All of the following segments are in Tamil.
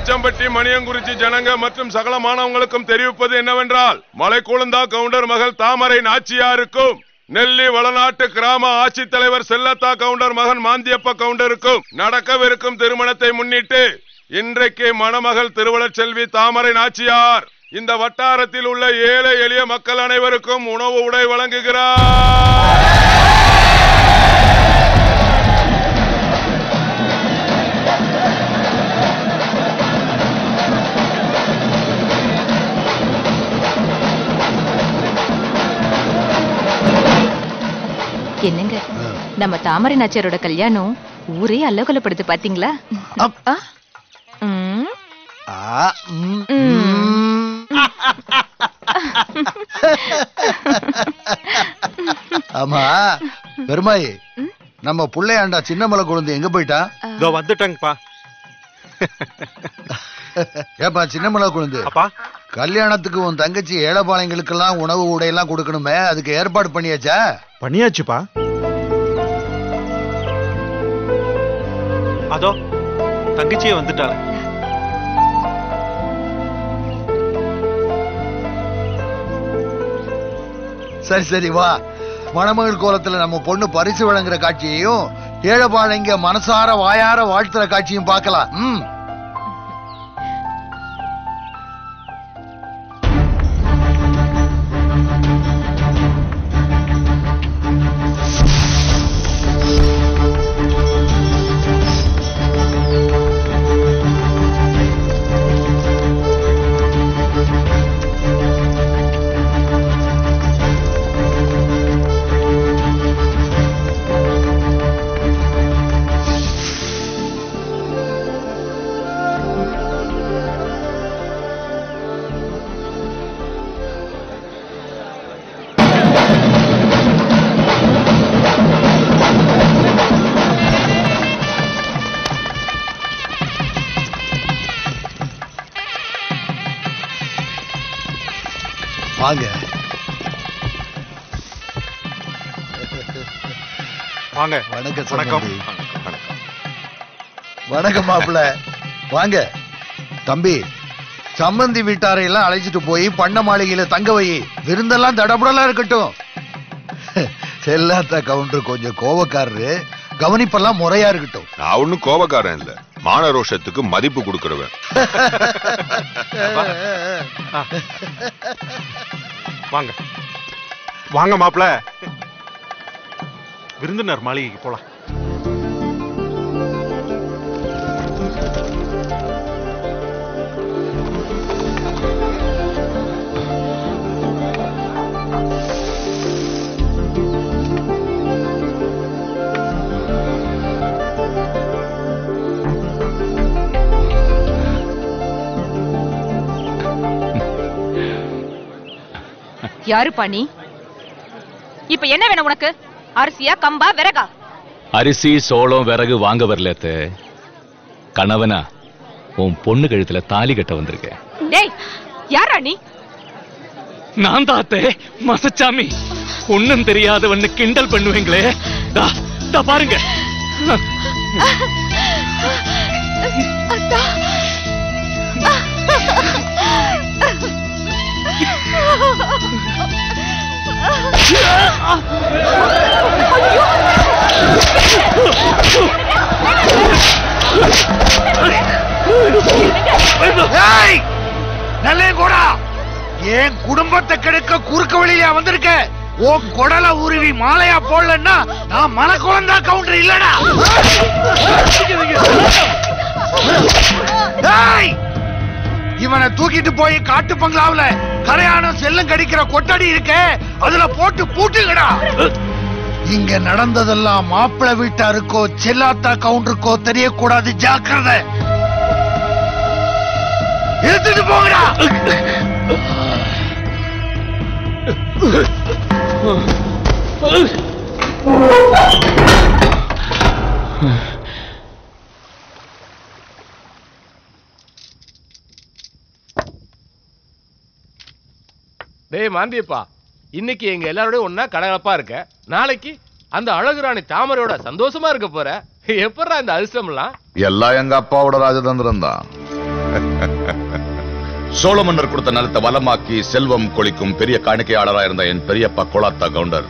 எலுமிச்சம்பட்டி மணியங்குறிச்சி ஜனங்க மற்றும் சகல மாணவங்களுக்கும் தெரிவிப்பது என்னவென்றால் மலைக்குளந்தா கவுண்டர் மகள் தாமரை நாச்சியாருக்கும் நெல்லி வளநாட்டு கிராம ஆட்சித்தலைவர் செல்லத்தா கவுண்டர் மகன் மாந்தியப்ப கவுண்டருக்கும் நடக்கவிருக்கும் திருமணத்தை முன்னிட்டு இன்றைக்கு மணமகள் திருவளர் செல்வி தாமரை நாச்சியார் இந்த வட்டாரத்தில் உள்ள ஏழை எளிய மக்கள் அனைவருக்கும் உணவு உடை வழங்குகிறார். என்னங்க நம்ம தாமரை நாச்சியாரோட கல்யாணம் ஊரே அல்லகலப்படுத்து பாத்தீங்களா? ஆமா பெருமாயி, நம்ம புள்ளையாண்டா சின்னமலை குழந்தை எங்க போயிட்டா? வந்துட்டாங்கப்பா. ஏப்பா சின்னமலை குழந்தை, கல்யாணத்துக்கு உன் தங்கச்சி ஏழைப்பாளையங்களுக்கெல்லாம் உணவு உடையெல்லாம் கொடுக்கணுமே, அதுக்கு ஏற்பாடு பண்ணியாச்சா? பண்ணியாச்சுப்பா. அதோ தங்கச்சியே வந்துட்டாள. சரி சரி வா. மணமகள் கோலத்துல நம்ம பொண்ணு பரிசு வழங்குற காட்சியையும் ஏழைப்பாளையங்க மனசார வாயார வாழ்த்துற காட்சியும் பார்க்கலாம். வாங்க வாங்க. வணக்கம். வணக்கம். வணக்கம் மாப்பிள்ள. வாங்க தம்பி, சம்பந்தி வீட்டாரையெல்லாம் அழைச்சிட்டு போய் பண்ண மாளிகையில தங்க வை. விருந்தெல்லாம் தடபுடலா இருக்கட்டும். செல்லாத்தா கவுண்டர் கொஞ்சம் கோபக்காரரு, கவனிப்பெல்லாம் முறையா இருக்கட்டும். நான் ஒன்னும் கோபக்காரன் இல்ல, மான ரோஷத்துக்கு மதிப்பு கொடுக்கிறவன். வாங்க வாங்க மாப்பிள்ள, விருந்தினர் மாளிகைக்கு போலாம். யாரு பாணி? இப்ப என்ன வேணும் உனக்கு? அரிசியா, கம்பா, விறகா? அரிசி சோளம் விறகு வாங்க வரல, கணவனா உன் பொண்ணு கழுத்துல தாலி கட்ட வந்திருக்கேன். டேய், யாரா நீ? நான் தாத்தே மசச்சாமி. ஒண்ணும் தெரியாதவன்னு கிண்டல் பண்ணுவீங்களே, பாருங்க. என் குடும்பத்தை கெடுக்க குறுக்க வழியில வந்திருக்க. ஓ கொடல உருவி மாலையா போடலன்னா நான் மனக்குழந்தா கவுண்டர் இல்லடா. இவனை தூக்கிட்டு போய் காட்டு பங்களாவுல கரையானம் செல்லம் கடிக்கிற கொட்டடி இருக்க, அதுல போட்டு பூட்டுங்கடா. இங்க நடந்ததெல்லாம் மாப்பிள்ளை வீட்டாருக்கோ செல்லாத்தா கவுண்டருக்கோ தெரியக்கூடாது, ஜாக்கிரதை. எடுத்துட்டு போங்கடா. டேய் மாந்தியப்பா, இன்னைக்கு எங்க எல்லாரோடய ஒன்னா கலகலப்பா இருக்க, நாளைக்கு அந்த அழகுராணி தாமரையோட சந்தோஷமா இருக்க போற. எப்படா இந்த அதிர்ஷ்டம் எல்லாம்? எல்லாம் எங்க அப்பாவோட ராஜதந்திரம் தான். சோழ மன்னர் கொடுத்த நிலத்தை வளமாக்கி செல்வம் கொளிக்கும் பெரிய காணிக்கையாளராக இருந்த என் பெரியப்பா கோலாத்தா கவுண்டர்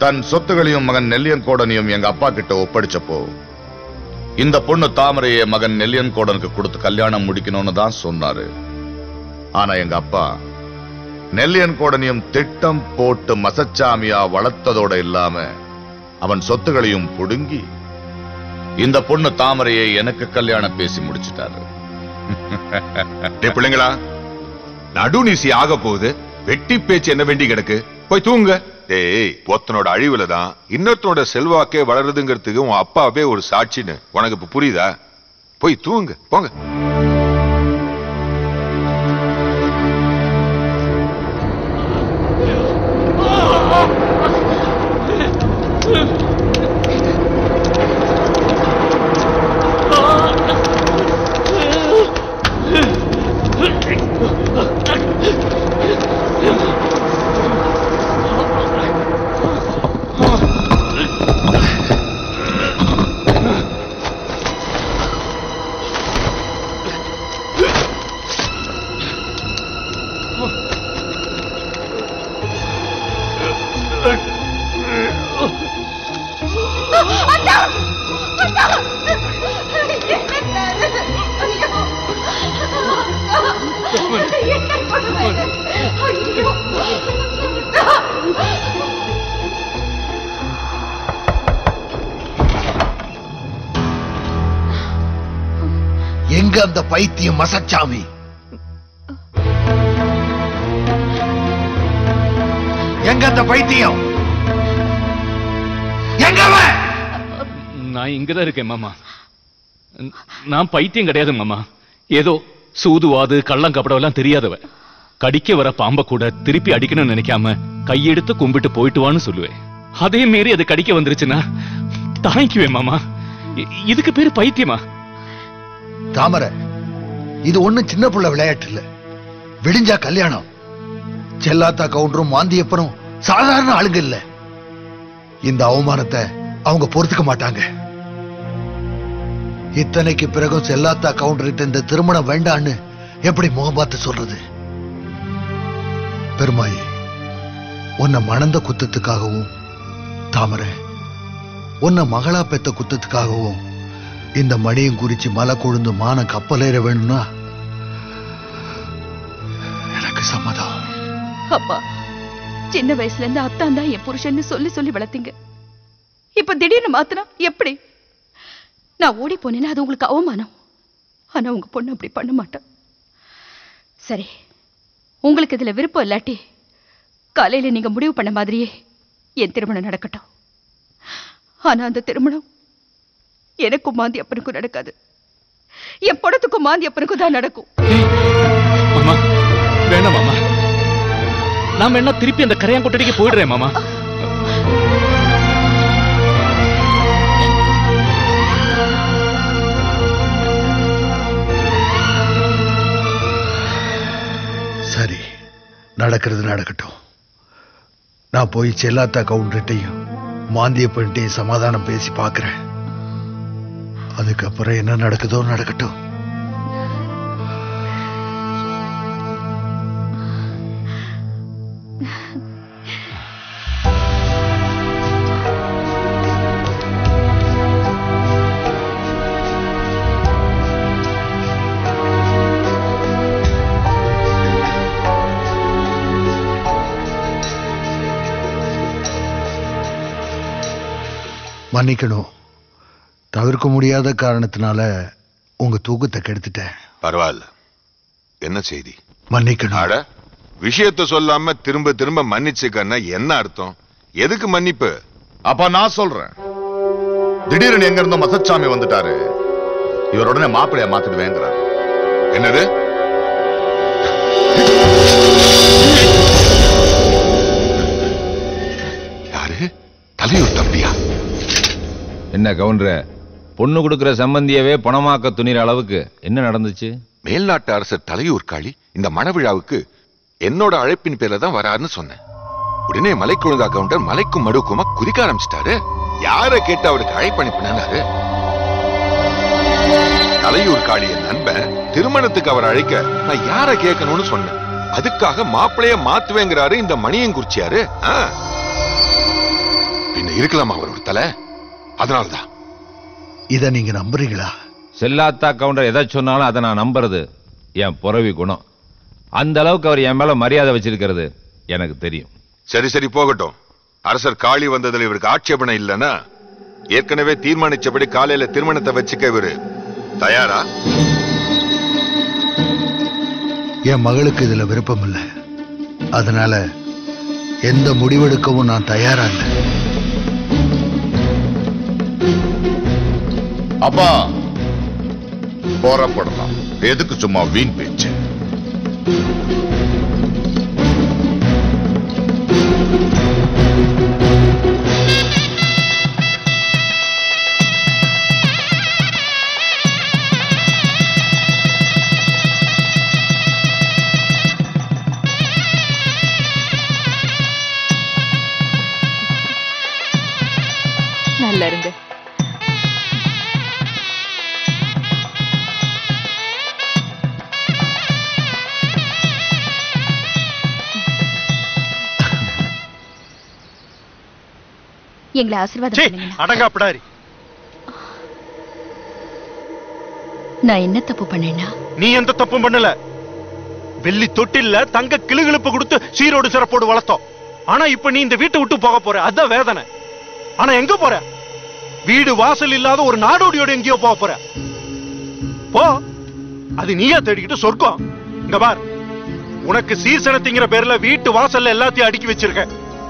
தன் சொத்துகளையும் மகன் நெல்லியன் கோடனையும் எங்க அப்பா கிட்ட ஒப்படைச்சப்போ இந்த பொண்ணு தாமரையை மகன் நெல்லியன் கோடனுக்கு கொடுத்து கல்யாணம் முடிக்கணும்னு தான் சொன்னாரு. ஆனா எங்க அப்பா நெல்லியன் கோடனையும் திட்டம் போட்டு மசச்சாமியா வளர்த்ததோட இல்லாம அவன் சொத்துகளையும் புடுங்கி இந்த பொண்ணு தாமரையை எனக்கு கல்யாணம் பேசி முடிச்சிட்டாரு. பிள்ளைங்களா, நடுநீசி ஆக போகுது. வெட்டி பேச்சு என்ன வேண்டி கிடக்கு? போய் தூங்க. டேய், ஒருத்தனோட அழிவுல தான் இன்னொருத்தனோட செல்வாக்கே வளருதுங்கிறதுக்கு உன் அப்பாவே ஒரு சாட்சின்னு உனக்கு இப்ப புரியுதா? போய் தூங்க போங்க. எங்க அந்த பைத்தியம் மசச்சாமி? எங்க அந்த பைத்தியம்? எங்க அவன்? நான் இங்கதான் இருக்கேன் மாமா. நான் பைத்தியம் கிடையாது மாமா. ஏதோ சூதுவாது கள்ளம் கபடம் எல்லாம் தெரியாதவன். கடிக்க வர பாம்ப கூட திருப்பி அடிக்கணும்னு நினைக்காம கையெடுத்து கும்பிட்டு போயிட்டு வான்னு சொல்லுவேன். அதே மீறி அது கடிக்க வந்துருச்சுன்னா தாங்கிக்குவேன் மாமா. இதுக்கு பேரு பைத்தியமா? தாமரை, இது ஒண்ணும் சின்ன புள்ள விளையாட்டு இல்ல. விடிஞ்சா கல்யாணம். செல்லாத்தா கவுண்டரும் மாந்தியப்பனும் சாதாரண ஆளுங்க இல்ல. இந்த அவமானத்தை அவங்க பொறுத்துக்க மாட்டாங்க. இத்தனைக்கு பிறகும் செல்லாத்தா கவுண்டர்கிட்ட இந்த திருமணம் வேண்டான்னு எப்படி முகம் பார்த்து சொல்றது? பெருமாயி, உன்னை மணந்த குத்தத்துக்காகவும் தாமரை உன்னை மகளா பெத்த குத்தத்துக்காகவும் இந்த மணியும் குறிச்சு மலை கொழுந்து மானம் கப்பலேற வேணும்னா எனக்கு சம்மதம். அப்பா, சின்ன வயசுல இருந்து அத்தான் தான் என் புருஷன்னு சொல்லி சொல்லி வளர்த்தீங்க. இப்ப திடீர்னு மாத்தினா எப்படி? நான் ஓடி போனேன்னா அது உங்களுக்கு அவமானம். ஆனா உங்க பொண்ணு அப்படி பண்ண மாட்டேன். சரி, உங்களுக்கு இதுல விருப்பம் இல்லாட்டி காலையில நீங்க முடிவு பண்ண மாதிரியே என் திருமணம் நடக்கட்டும். ஆனா அந்த திருமணம் எனக்கும் மாந்தி அப்பனுக்கும் நடக்காது. என் படத்துக்கும் மாந்தி அப்பனுக்கும் தான் நடக்கும். மாமா, வேணாம் மாமா. நாம என்ன திருப்பி அந்த கரையாங்கொட்டடிக்கு போயிடுறேன் மாமா. சரி, நடக்கிறது நடக்கட்டும். நான் போய் செல்லாத்தா கவுண்டர்கிட்டையும் மாந்தியப்பன்ட்டையும் சமாதானம் பேசி பார்க்கிறேன். அதுக்கப்புறம் என்ன நடக்குதோ நடக்கட்டும். மன்னிக்கணும், தவிர்க்க முடியாத காரணத்தினால உங்க தூக்கத்தை கெடுத்துட்டேன். பரவாயில்ல. என்ன செய்தி? மன்னிக்கணும். விஷயத்தை சொல்லாம திரும்ப திரும்ப மன்னிச்சுக்கன்னா என்ன அர்த்தம்? எதுக்கு மன்னிப்பு? அப்ப நான் சொல்றேன். திடீர்னு எங்க இருந்தோ மசச்சாமி வந்துட்டாரு. இவர் உடனே மாப்பிளைய மாத்திடுவேங்கிறார். என்னது? யாரு? தலையூர் தம்பியா? என்ன கவுண்டர, பொண்ணு கொடுக்கிற சம்பந்தியவே பணமாக்க துணிற அளவுக்கு என்ன நடந்துச்சு? மேல்நாட்டு அரசர் தலையூர் காளி இந்த மணவிழாவுக்கு என்னோட அழைப்பின் பேர்ல தான் வராருன்னு சொன்னேன். உடனே மலைக்குழுந்தா கவுண்டர் மலைக்கும் மடுக்குமா குறிக்க ஆரம்பிச்சிட்டாரு. யார கேட்டு அவருக்கு அழைப்பு அனுப்பினாரு? தலையூர் காளியின் நண்பன் திருமணத்துக்கு அவர் அழைக்க நான் யார கேட்கணும்னு சொன்னேன். அதுக்காக மாப்பிளைய மாத்துவேங்கிறாரு இந்த மணியங்குறிச்சியாரு. பின்ன இருக்கலாமா அவர் ஒரு தலை? அதனால்தான். இத நீங்க நம்புறீங்களா? செல்லாத்தா கவுண்டர் எதை சொன்னாலும் அதை நான் நம்புறது என் புறவி குணம். அந்த அளவுக்கு அவர் என் மேல மரியாதை வச்சிருக்கிறது எனக்கு தெரியும். சரி சரி போகட்டும். அரசர் காளி வந்ததுல இவருக்கு ஆட்சேபனை இல்லைன்னா ஏற்கனவே தீர்மானிச்சபடி காலையில திருமணத்தை வச்சுக்க இவரு தயாரா? என் மகளுக்கு இதுல விருப்பம் இல்லை. அதனால எந்த முடிவெடுக்கவும் நான் தயாரா இல்லை. அப்பா போறப்படலாம். எதுக்கு சும்மா வீண் பேச்சு? நல்லா இருங்க. எங்களை ஆசீர்வாதம் பண்ணுங்க. அடங்கா பிடாரி. நான் என்ன தப்பு பண்ணேன்னா? நீ எந்த தப்பும் பண்ணல. வெள்ளி தொட்டில்ல தங்க கிளுகிழுப்பு கொடுத்து சீரோடு சிறப்போடு வளர்த்தோம். ஆனா இப்ப நீ இந்த வீட்டை விட்டு போக போற. அதான் வேதனை. ஆனா எங்க போற? வீடு வாசல் இல்லாத ஒரு நாடோடியோட எங்கேயோ போக போற. போ. அது நீயா தேடிக்கிட்டு சொர்க்கம். இங்க பார், உனக்கு சீசனத்திங்கிற பேர்ல வீட்டு வாசல்ல எல்லாத்தையும் அடுக்கி வச்சிருக்க.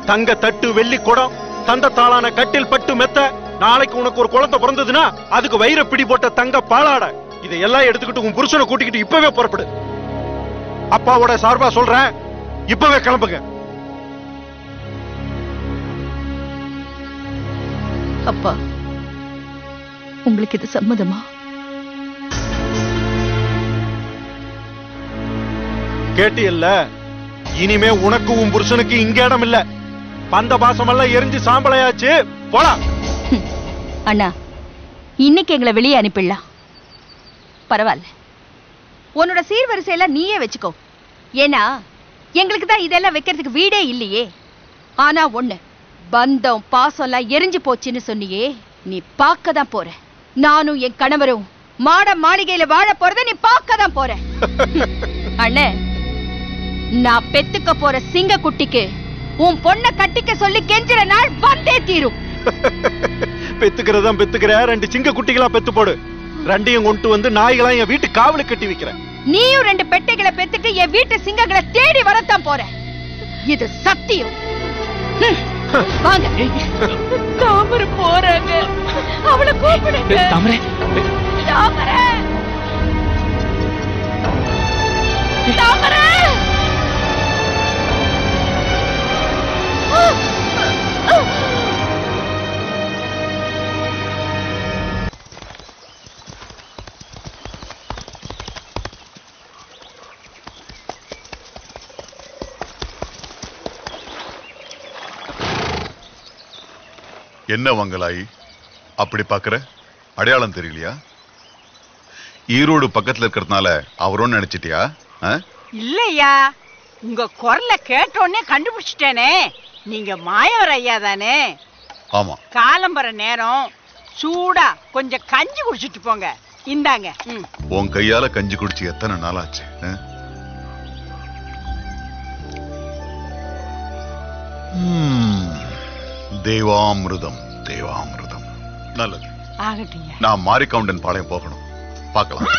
தங்க தட்டு, வெள்ளி குடம், தந்தத்தாளான கட்டில், பட்டு மெத்த. நாளைக்கு உனக்கு ஒரு குழந்தை பிறந்ததுன்னா அதுக்கு வைர பிடி போட்ட தங்க பாலாடை. இதையெல்லாம் எடுத்துக்கிட்டு உன் புருஷனை கூட்டிக்கிட்டு இப்பவே புறப்படு. அப்பாவோட சார்பா சொல்றேன், இப்பவே கிளம்புங்க. அப்பா, உங்களுக்கு இது சம்மதமா? கேட்டியல்ல, இனிமே உனக்கு உன் புருஷனுக்கு இங்க இடம் இல்ல. பந்த பாசம் எல்லாம் எரிஞ்சு சாம்பலையாச்சு. போலாம். அண்ணா, இன்னைக்கு எங்களை வெளியே அனுப்பிடலாம். பரவாயில்ல, உன்னோட சீர்வரிசையெல்லாம் நீயே வச்சுக்கோ. ஏன்னா எங்களுக்கு தான் இதெல்லாம் வைக்கிறதுக்கு வீடே இல்லையே. ஆனா ஒண்ணு, பந்தம் பாசம் எல்லாம் எரிஞ்சு போச்சுன்னு சொன்னியே, நீ பார்க்க தான் போற. நானும் என் கணவரும் மாட மாளிகையில வாழ போறத நீ பார்க்க தான் போற. அண்ணே, நான் பெத்துக்க போற சிங்க குட்டிக்கு உன் பொண்ண கட்டிக்க சொல்லி கெஞ்சுற நாள் வந்தே தீரும். பெத்துக்கிறதா பெத்துக்கிற, 2 சிங்க குட்டிகளா பெத்து போடு. 2ஐயும் கொண்டு வந்து நாய்களா என் வீட்டு காவலுக்கு கட்டி வைக்கிறேன். நீயும் 2 பெட்டைகளை பெத்துட்டு என் வீட்டு சிங்கங்களை தேடி வரத்தான் போற. இது சத்தியம். வாங்க. தாமரை போறாங்க. அவளை கூப்பிடுங்க. தாமரை, தாமரை, தாமரை. என்ன வங்கலாயி அப்படி பாக்குற? அடையாளம் தெரியலையா? ஈரோடு பக்கத்துல இருக்கிறதுனால அவரோன்னு நினைச்சிட்டியா? இல்லையா, உங்க குரலை கேட்டோடனே கண்டுபிடிச்சிட்டேனே. நீங்க மாயவர் ஐயா தானே? ஆமா. காலம்பர நேரம் சூடா கொஞ்சம் கஞ்சி குடிச்சிட்டு போங்க. இந்தாங்க. உன் கையால கஞ்சி குடிச்சு எத்தனை நாளாச்சு? தேவாமிருதம், தேவாமிருதம். நல்லது. ஆகட்டுங்க. நான் மாரிகவுண்டன் பாளையம் போகணும். பார்க்கலாம்.